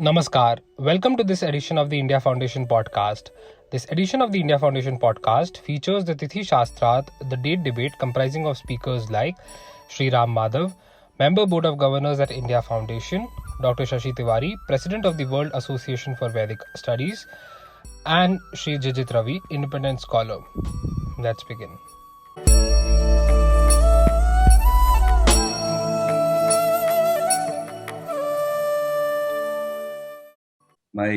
Namaskar. Welcome to this edition of the India Foundation podcast. This edition of the India Foundation podcast features the Tithi Shastrat, the date debate comprising of speakers like Sri Ram Madhav, Member Board of Governors at India Foundation, Dr. Shashi Tiwari, President of the World Association for Vedic Studies, and Sri Jijit Ravi, independent scholar. Let's begin. My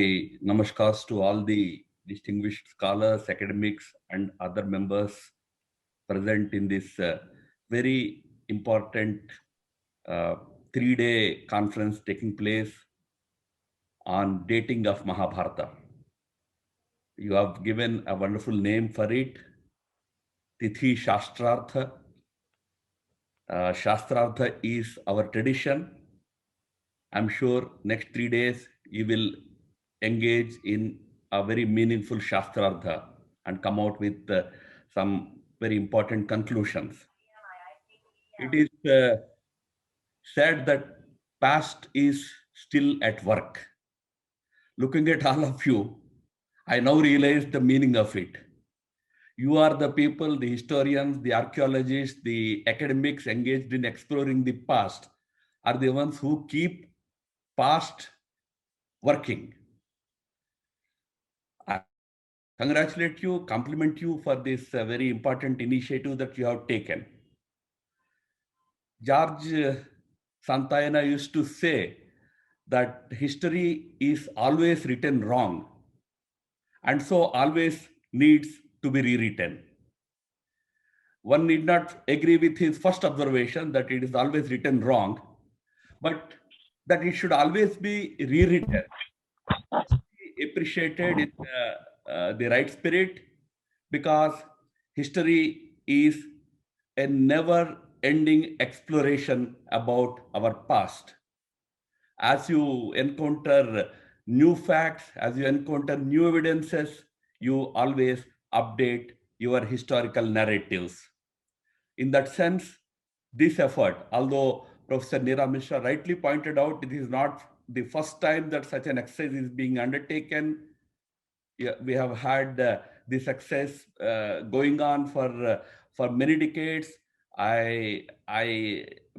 namaskars to all the distinguished scholars, academics, and other members present in this very important uh, 3-day conference taking place on dating of Mahabharata. You have given a wonderful name for it, Tithi Shastrartha. Shastrartha is our tradition. I'm sure next 3 days you will engage in a very meaningful Shastrartha and come out with some very important conclusions. It is said that past is still at work. Looking at all of you, I now realize the meaning of it. You are the people, the historians, the archaeologists, the academics engaged in exploring the past are the ones who keep past working. I congratulate you, compliment you for this very important initiative that you have taken. George Santayana used to say that history is always written wrong and so always needs to be rewritten. One need not agree with his first observation that it is always written wrong, but that it should always be rewritten. Appreciated in the right spirit, because history is a never ending exploration about our past. As you encounter new facts, as you encounter new evidences, you always update your historical narratives. In that sense, this effort, although Professor Neera Mishra rightly pointed out, it is not the first time that such an exercise is being undertaken. Yeah, we have had this success going on for many decades. I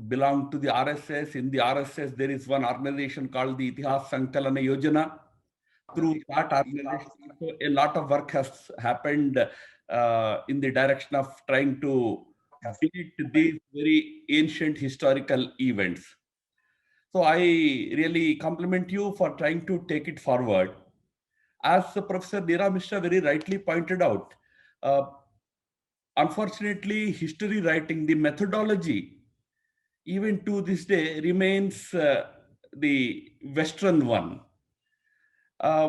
belong to the RSS. In the RSS, there is one organization called the Itihas Sankalana Yojana. Through that organization, a lot of work has happened in the direction of trying to date these very ancient historical events. So I really compliment you for trying to take it forward. As Professor Neera Mishra very rightly pointed out, uh, unfortunately, history writing, the methodology, even to this day, remains the Western one.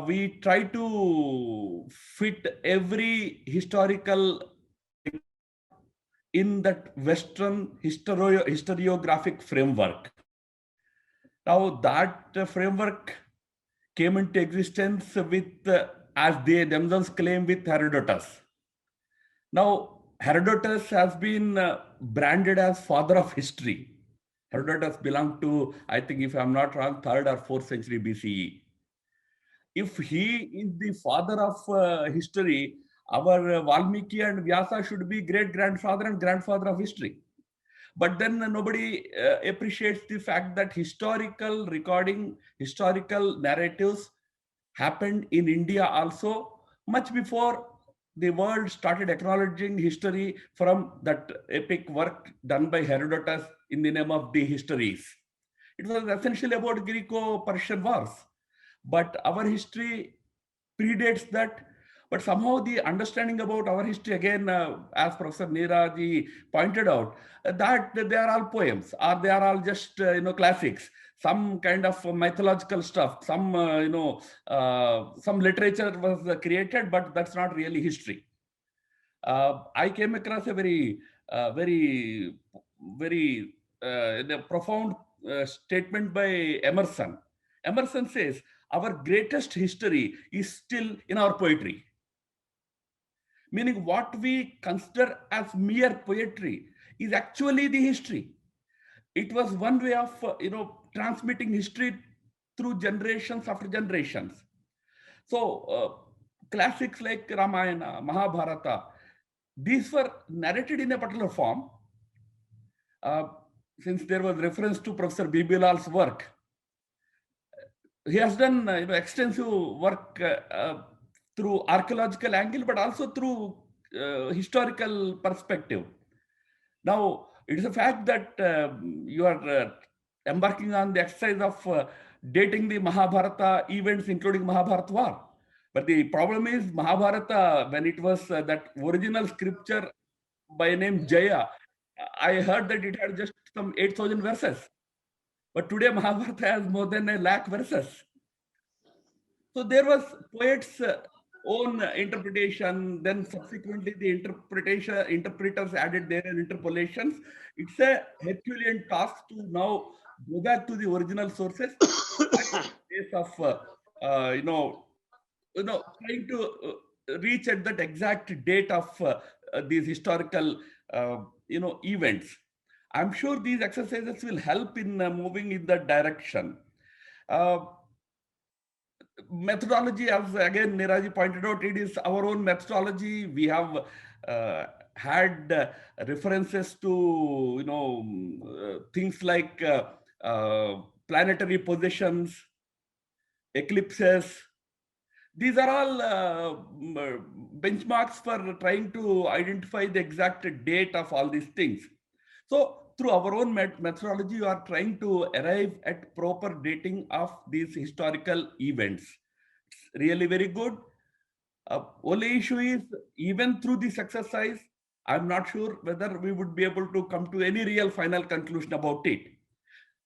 We try to fit every historical in that Western historiographic framework. Now that framework came into existence with, as they themselves claim, with Herodotus. Now, Herodotus has been branded as father of history. Herodotus belonged to, I think, if I'm not wrong, 3rd or 4th century BCE. If he is the father of history, our Valmiki and Vyasa should be great grandfather and grandfather of history. But then nobody appreciates the fact that historical recording, historical narratives happened in India also much before the world started acknowledging history from that epic work done by Herodotus in the name of the histories. It was essentially about Greco-Persian wars. But our history predates that. But somehow the understanding about our history, again, as Professor Neera ji pointed out, that they are all poems or they are all just classics, some kind of mythological stuff, some some literature was created, but that's not really history. I came across a very profound statement by Emerson. Emerson says, our greatest history is still in our poetry. Meaning what we consider as mere poetry is actually the history. It was one way of transmitting history through generations after generations. So classics like Ramayana, Mahabharata, these were narrated in a particular form. Since there was reference to Professor B.B. Lal's work, he has done extensive work through archaeological angle, but also through historical perspective. Now, it is a fact that you are embarking on the exercise of dating the Mahabharata events, including Mahabharata war. But the problem is Mahabharata, when it was that original scripture by name Jaya, I heard that it had just some 8,000 verses. But today Mahabharata has more than 1,00,000 verses. So there was poets' own interpretation, then subsequently the interpreters added their interpolations. It's a Herculean task to now go back to the original sources case of trying to reach at that exact date of these historical events. I'm sure these exercises will help in moving in that direction. Methodology, as again Niraji pointed out, it is our own methodology. We have had references to things like planetary positions, eclipses. These are all benchmarks for trying to identify the exact date of all these things. So through our own methodology, you are trying to arrive at proper dating of these historical events. It's really very good. Only issue is, even through this exercise, I'm not sure whether we would be able to come to any real final conclusion about it.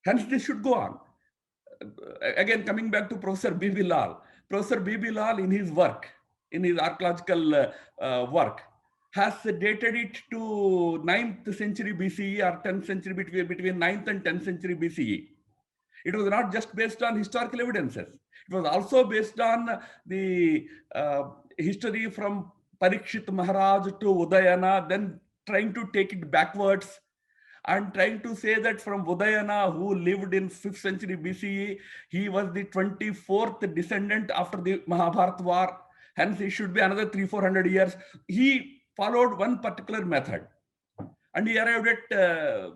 Hence, this should go on. Again, coming back to Professor B.B. Lal. Professor B.B. Lal, in his work, in his archaeological work, has dated it to 9th century BCE or 10th century, between 9th and 10th century BCE. It was not just based on historical evidences. It was also based on the history from Parikshit Maharaj to Udayana, then trying to take it backwards and trying to say that from Udayana, who lived in 5th century BCE, he was the 24th descendant after the Mahabharata war. Hence, it should be another 300-400 years. He followed one particular method, and he arrived at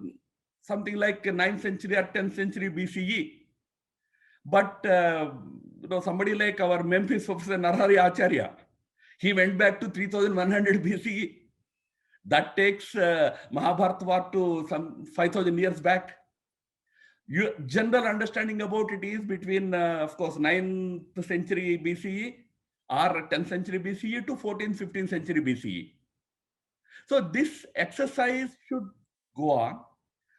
something like 9th century or 10th century BCE. But somebody like our Memphis Professor Narahari Acharya, he went back to 3100 BCE. That takes Mahabharata war to some 5,000 years back. Your general understanding about it is between, of course, 9th century BCE or 10th century BCE to 14th, 15th century BCE. So this exercise should go on.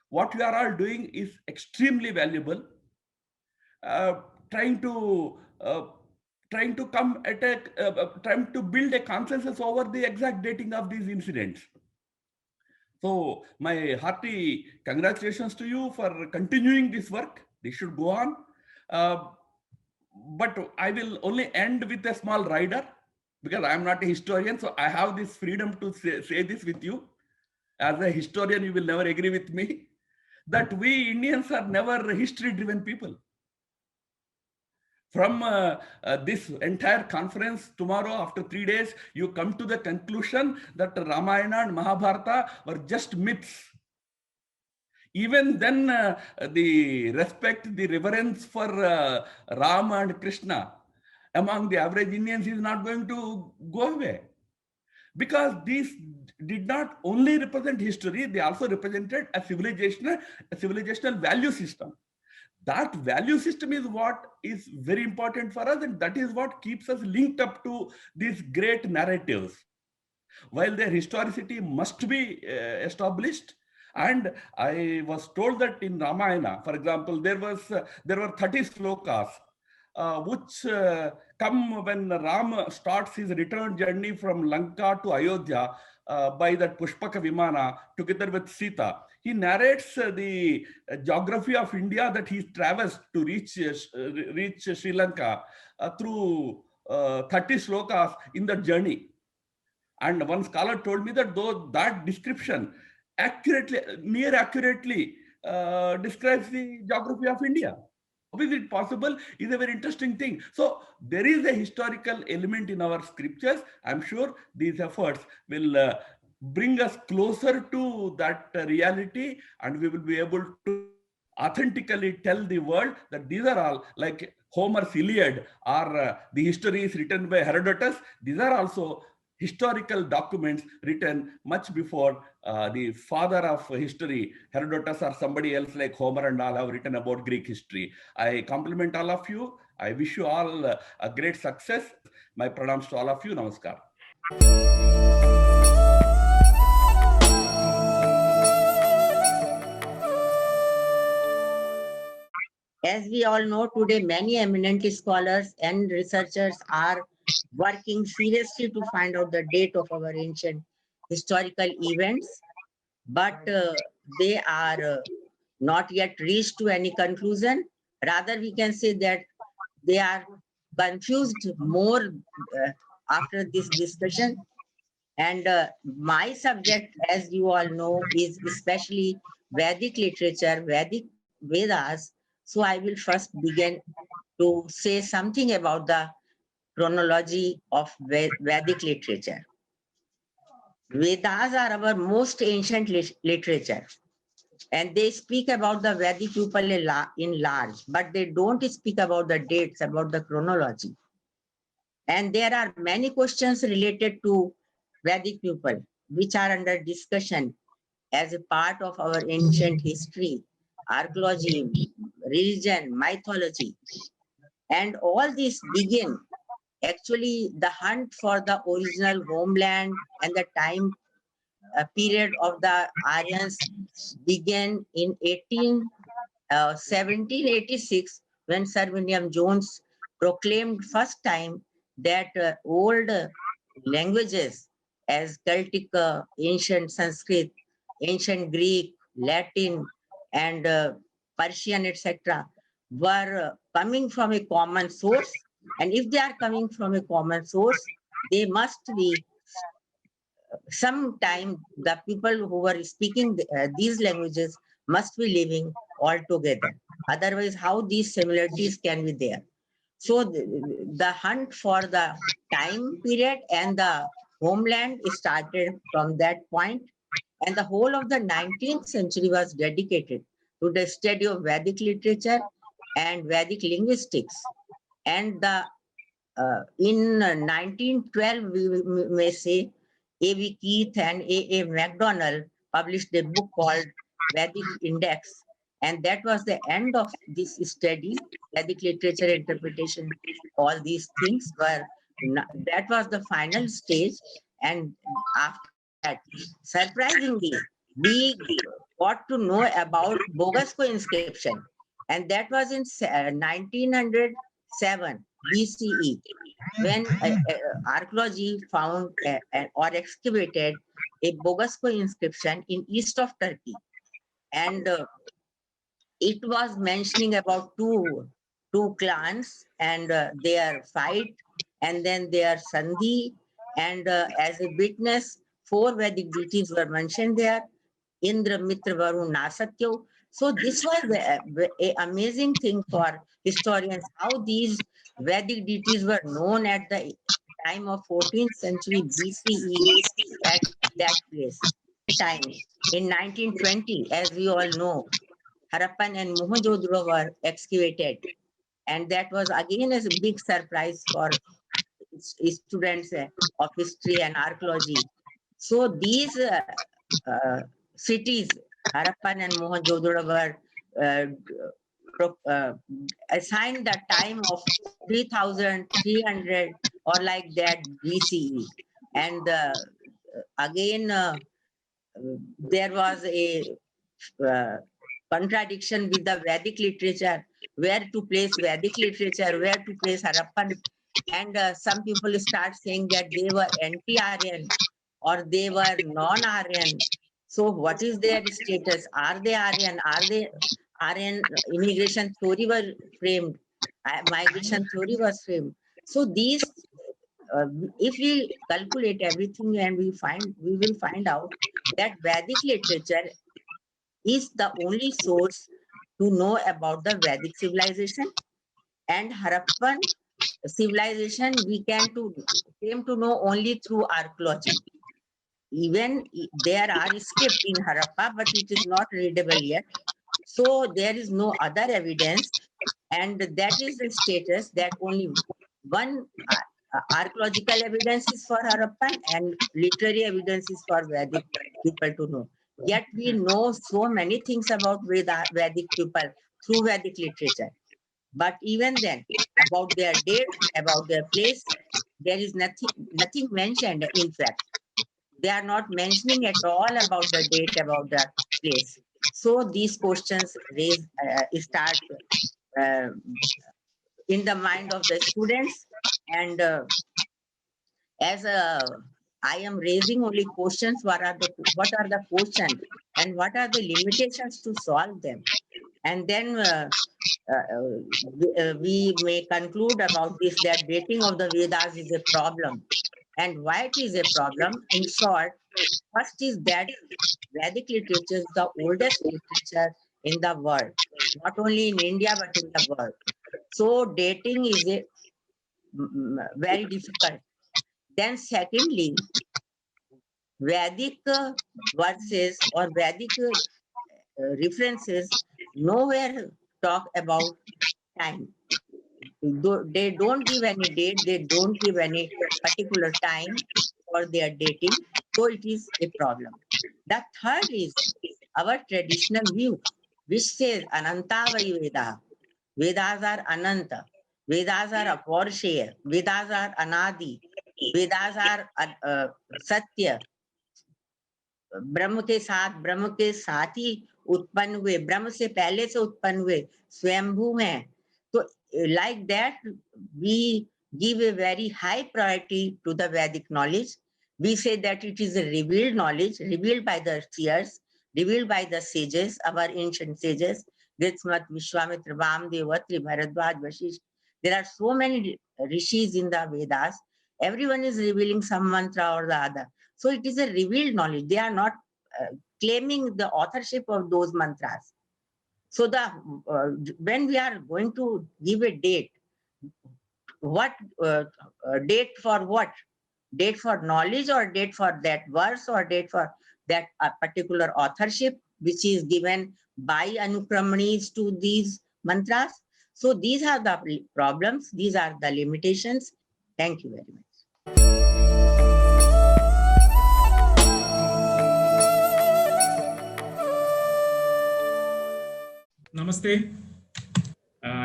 What we are all doing is extremely valuable. Trying to come at trying to build a consensus over the exact dating of these incidents. So my hearty congratulations to you for continuing this work. This should go on. But I will only end with a small rider, because I am not a historian, so I have this freedom to say this with you. As a historian, you will never agree with me, that we Indians are never history-driven people. From this entire conference tomorrow, after 3 days, you come to the conclusion that Ramayana and Mahabharata were just myths. Even then, the respect, the reverence for Rama and Krishna among the average Indians is not going to go away. Because these did not only represent history, they also represented a civilizational value system. That value system is what is very important for us, and that is what keeps us linked up to these great narratives. While their historicity must be established, and I was told that in Ramayana, for example, there were 30 slokas, which come when Ram starts his return journey from Lanka to Ayodhya by that Pushpaka Vimana together with Sita. He narrates the geography of India that he traversed to reach Sri Lanka through 30 slokas in that journey. And one scholar told me that though that description near accurately describes the geography of India. How is it possible is a very interesting thing. So there is a historical element in our scriptures. I'm sure these efforts will bring us closer to that reality, and we will be able to authentically tell the world that these are all like Homer's Iliad or the history is written by Herodotus. These are also historical documents written much before the father of history, Herodotus or somebody else like Homer and all have written about Greek history. I compliment all of you. I wish you all a great success. My pranams to all of you. Namaskar. As we all know today, many eminent scholars and researchers are working seriously to find out the date of our ancient historical events, but they are not yet reached to any conclusion. Rather, we can say that they are confused more after this discussion. And my subject, as you all know, is especially Vedic literature, Vedic Vedas. So I will first begin to say something about the chronology of Vedic literature. Vedas are our most ancient literature, and they speak about the Vedic people in large, but they don't speak about the dates, about the chronology. And there are many questions related to Vedic people, which are under discussion as a part of our ancient history, archaeology, religion, mythology. And all this begin actually the hunt for the original homeland and the time period of the Aryans began in 1786 when Sir William Jones proclaimed first time that old languages as Celtic, ancient Sanskrit, ancient Greek, Latin, and Persian, etc., were coming from a common source. And if they are coming from a common source, they must be sometime the people who were speaking these languages must be living all together. Otherwise, how these similarities can be there? So the hunt for the time period and the homeland started from that point, and the whole of the 19th century was dedicated to the study of Vedic literature and Vedic linguistics. And the in 1912, we may say, A.V. Keith and A.A. MacDonald published a book called Vedic Index. And that was the end of this study, Vedic literature interpretation, all these things were, that was the final stage. And after that, surprisingly, we got to know about Bogasco inscription. And that was in 1907 BCE, when archaeology found or excavated a Bogasco inscription in east of Turkey. And it was mentioning about two clans and their fight, and then their sandhi, and as a witness, 4 Vedic deities were mentioned there: Indra, Mitra, Varun, Nasatyo. So this was a amazing thing for historians, how these Vedic deities were known at the time of 14th century BCE at that place. Time in 1920, as we all know, Harappan and Mohenjo-daro were excavated, and that was again a big surprise for students of history and archaeology. So these uh, cities, Harappan and Mohenjo-daro, were assigned the time of 3,300 or like that BCE. And again, there was a uh, contradiction with the Vedic literature, where to place Vedic literature, where to place Harappan. And some people start saying that they were anti-Aryan or they were non-Aryan. So what is their status? Are they Aryan? Are they Aryan? Immigration theory was framed. Migration theory was framed. So these, if we calculate everything and we will find out that Vedic literature is the only source to know about the Vedic civilization, and Harappan civilization we came to know only through archaeology. Even there are script in Harappa, but it is not readable yet. So there is no other evidence, and that is the status that only one archaeological evidence is for Harappan and literary evidence is for Vedic people to know. Yet we know so many things about Vedic people through Vedic literature. But even then, about their date, about their place, there is nothing mentioned. In fact, they are not mentioning at all about the date, about the place. So these questions start uh, in the mind of the students, and as I am raising only questions. What are the questions, and what are the limitations to solve them? And then we may conclude about this, that dating of the Vedas is a problem. And why it is a problem? In short, first is that Vedic literature is the oldest literature in the world, not only in India but in the world. So dating is very difficult. Then secondly, Vedic verses or Vedic references nowhere talk about time. They don't give any date, they don't give any particular time for their dating. So it is a problem. The third is our traditional view, which says Ananta vai Veda. Vedas are Ananta. Vedas are Aporshaya. Vedas are Anadi. Vedas are Satya. ब्रह्म के साथ ही उत्पन्न हुए, ब्रह्म से पहले से उत्पन्न हुए, स्वयंभू हैं. तो like that we give a very high priority to the Vedic knowledge. We say that it is a revealed knowledge, revealed by the seers, revealed by the sages, our ancient sages, Gritsmat, Vishwamitra, Vamdeva, Atri, Bharadwaj, Vashish. There are so many rishis in the Vedas. Everyone is revealing some mantra or the other. So it is a revealed knowledge. They are not claiming the authorship of those mantras. So when we are going to give a date, what date for what? Date for knowledge, or date for that verse, or date for that particular authorship which is given by Anukramanis to these mantras? So these are the problems, these are the limitations. Thank you very much. Namaste.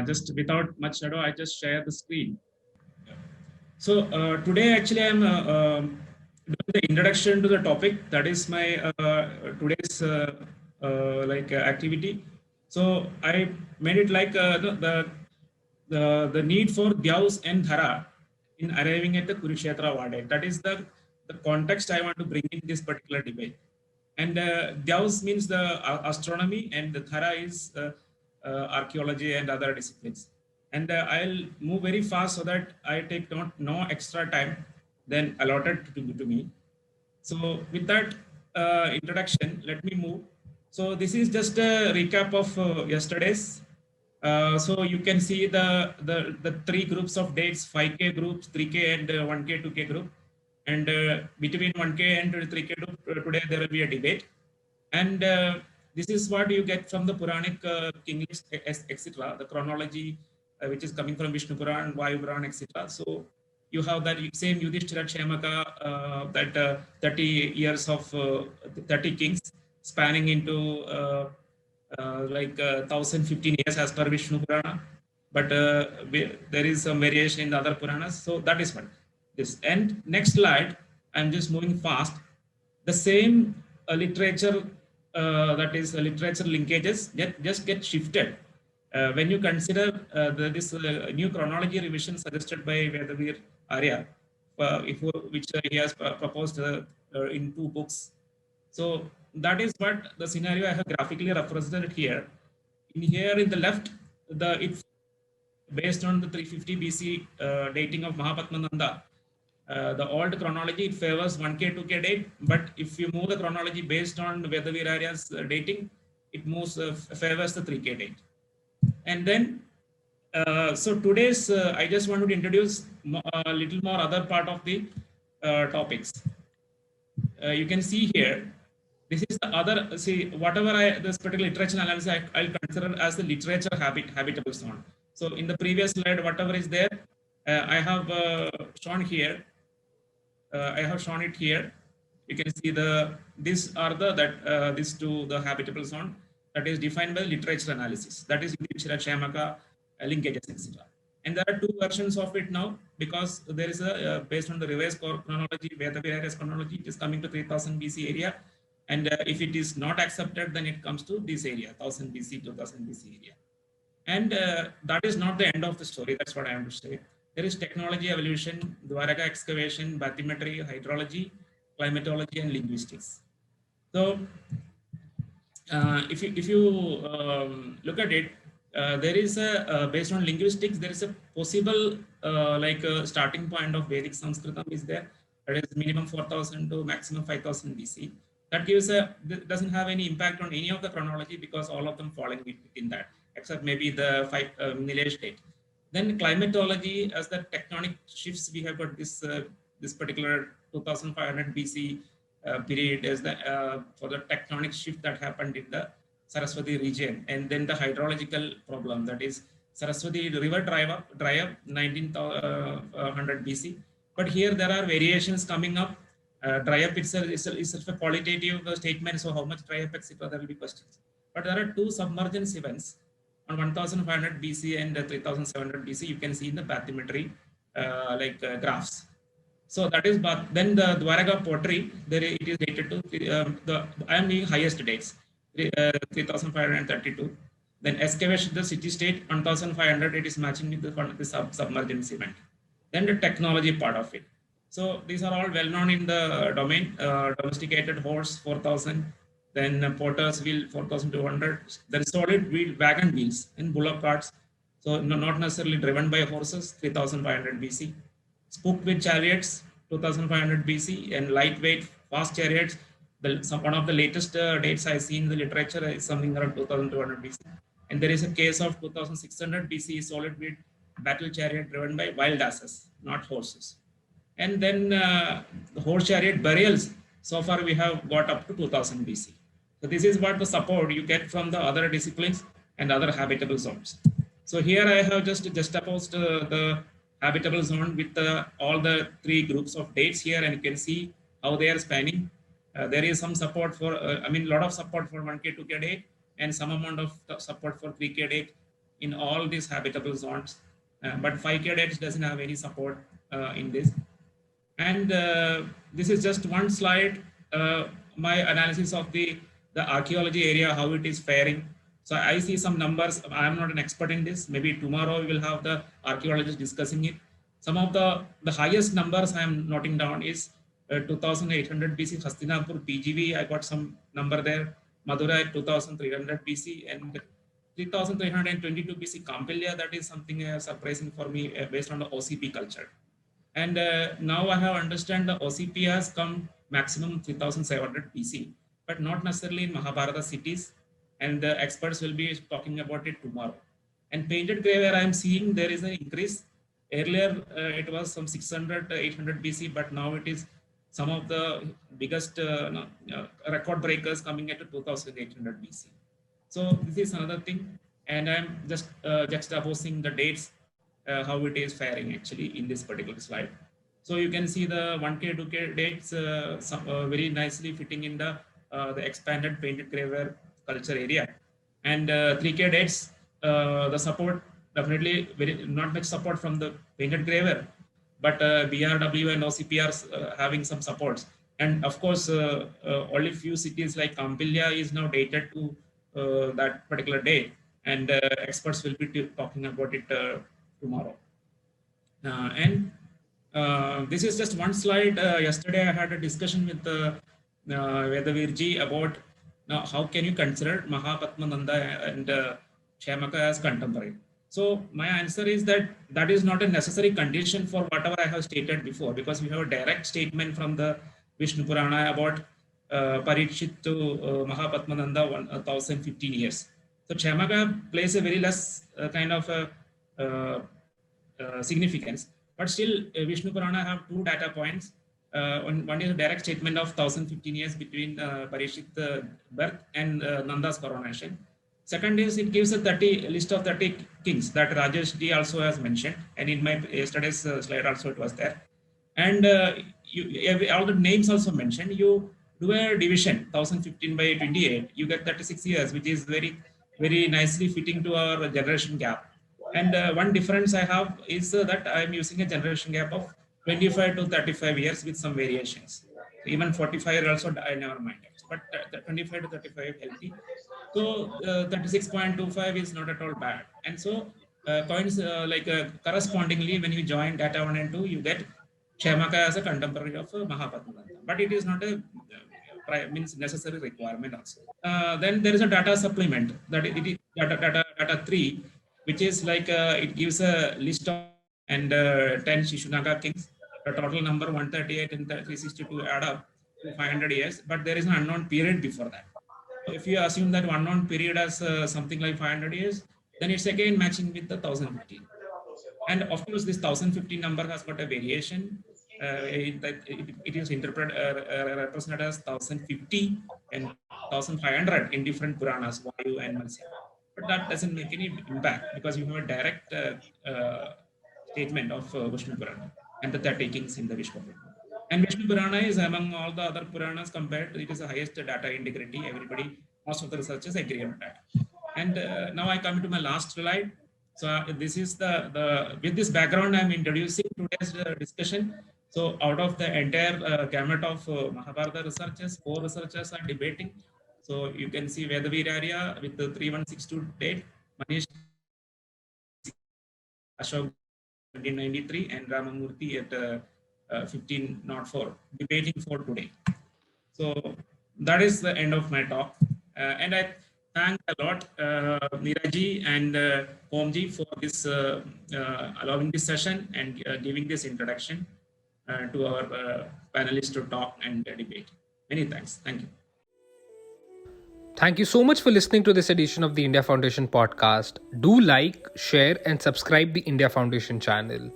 Just without much ado, I just share the screen. So today actually I'm doing the introduction to the topic. That is my today's activity. So I made it like the need for Dyaus and Dhara in arriving at the Kurukshetra Vade. That is the context I want to bring in this particular debate. And Dyaus means the astronomy, and the Dhara is archaeology and other disciplines. And I'll move very fast so that I take no extra time than allotted to me. So with that introduction, let me move. So this is just a recap of yesterday's. So you can see the three groups of dates: 5K groups, 3K and 1K, 2K group. And between 1K and 3K group, today there will be a debate. And this is what you get from the Puranic king list, etc. The chronology which is coming from Vishnu Puran, Vayu Puran, etc. So you have that same Yudhishthira Kshemaka, that 30 years of 30 kings spanning into 1015 years as per Vishnu Purana. But there is some variation in the other Puranas. So that is what this. And next slide, I'm just moving fast. The same literature, that is literature linkages, just get shifted. When you consider this new chronology revision suggested by Vedavir Arya, which he has proposed in 2 books. So that is what the scenario I have graphically represented here. Here in the left, it's based on the 350 BC dating of Mahapadmananda. The old chronology, it favors 1K, 2K date, but if you move the chronology based on Vedavir Arya's dating, it moves favors the 3K date. And then, so today's, I just wanted to introduce a little more other part of the topics. You can see here, this is the other, see, whatever this particular literature analysis, I'll consider as the literature habitable zone. So in the previous slide, whatever is there, I have shown here. I have shown it here. You can see these are these two, the habitable zone that is defined by literature analysis. That is Yudhishthira, Kshamaka, linkages, etc. And there are two versions of it now, because there is a based on the reverse chronology, Vedavirya's chronology, it is coming to 3000 BC area. And if it is not accepted, then it comes to this area, 1000 BC, 2000 BC area. And that is not the end of the story. That's what I want to say. There is technology evolution, Dwaraka excavation, bathymetry, hydrology, climatology, and linguistics. So if you look at it, there is a based on linguistics, there is a possible starting point of Vedic Sanskritam is there. That is minimum 4000 to maximum 5000 BC. That gives doesn't have any impact on any of the chronology, because all of them fall within that, except maybe the Nilesh date. Then climatology, as the tectonic shifts, we have got this particular 2500 BC period as the for the tectonic shift that happened in the Saraswati region. And then the hydrological problem, that is Saraswati river dry up 1900 BC. But here there are variations coming up. Dry up itself is a qualitative statement, so how much dry up, etc., there will be questions. But there are two submergence events on 1500 BC and 3700 BC. You can see in the bathymetry graphs. So that is, but then the Dwaraka pottery, there it is dated to I am giving highest dates, 3532. Then excavation, the city state 1500, it is matching with the submergence event. Then the technology part of it. So these are all well known in the domain. Domesticated horse 4000, then potter's wheel 4200, then solid wheel wagon wheels and bullock carts. So not necessarily driven by horses, 3500 BC. Spooked with chariots, 2500 BC, and lightweight fast chariots. One of the latest dates I see in the literature is something around 2200 BC. And there is a case of 2600 BC solid wheat battle chariot driven by wild asses, not horses. And then the horse chariot burials, so far we have got up to 2000 BC. So this is what the support you get from the other disciplines and other habitable zones. So here I have just juxtaposed the habitable zone with all the three groups of dates here, and you can see how they are spanning. There is some support for, a lot of support for 1K, 2K date, and some amount of support for 3K date in all these habitable zones. But 5K dates doesn't have any support in this. And this is just one slide, my analysis of the archaeology area, how it is faring. So I see some numbers. I am not an expert in this. Maybe tomorrow we will have the archaeologists discussing it. Some of the highest numbers I am noting down is 2800 BC Hastinapur PGV. I got some number there. Madurai 2300 BC and 3322 BC Kampilya. That is something surprising for me based on the OCP culture. And now I have understand the OCP has come maximum 3700 BC, but not necessarily in Mahabharata cities. And the experts will be talking about it tomorrow. And painted clay, where I am seeing there is an increase. Earlier, it was some 600, 800 BC, but now it is some of the biggest record breakers coming at 2800 BC. So this is another thing. And I'm just juxtaposing the dates, how it is faring actually in this particular slide. So you can see the 1K, 2K dates very nicely fitting in the expanded painted clay culture area. And 3K dates, the support definitely not much support from the painted graver, but BRW and OCP are having some supports. And of course, only few cities like Kampilya is now dated to that particular date, and experts will be talking about it tomorrow. This is just one slide. Yesterday I had a discussion with Vedavirji about now how can you consider Mahapadmananda and Kshamaka as contemporary. So my answer is that that is not a necessary condition for whatever I have stated before, because we have a direct statement from the Vishnu Purana about Parikshit to Mahapadmananda 1015 years. So Kshamaka plays a very less kind of significance, but still Vishnu Purana have two data points. One is a direct statement of 1015 years between Parikshit's birth and Nanda's coronation. Second is it gives a list of 30 kings that Rajesh Ji also has mentioned, and in my yesterday's slide also it was there. And all the names also mentioned. You do a division 1015 by 28, you get 36 years, which is very, very nicely fitting to our generation gap. And one difference I have is that I'm using a generation gap of 25 to 35 years with some variations. Even 45 also I never mind, but 25 to 35 healthy. So 36.25 is not at all bad. And so coins correspondingly, when you join data 1 and 2, you get Kshamaka as a contemporary of Mahapadmabandha, but it is not a means necessary requirement also. Then there is a data supplement, that it is data 3, which is like it gives a list of and 10 Shishunaga kings. The total number 138 and 362 add up to 500 years, but there is an unknown period before that. So if you assume that one unknown period as something like 500 years, then it's again matching with the 1015. And of course, this 1015 number has got a variation. It is represented as 1050 and 1500 in different Puranas, Vayu and Matsya. But that doesn't make any impact because you have a direct statement of Vishnu Purana and the 30 kings in the Vishnu Purana. And Vishnu Purana is among all the other Puranas compared, it is the highest data integrity. Most of the researchers agree on that. And now I come to my last slide. So this is with this background, I'm introducing today's discussion. So out of the entire gamut of Mahabharata researchers, 4 researchers are debating. So you can see Vedavirarya with the 3162 date, Manish Ashok 1993, and Ramamurthy at 1504, debating for today. So that is the end of my talk. And I thank a lot Neeraj and Omji for this allowing this session and giving this introduction to our panelists to talk and debate. Many thanks. Thank you. Thank you so much for listening to this edition of the India Foundation podcast. Do like, share, and subscribe the India Foundation channel.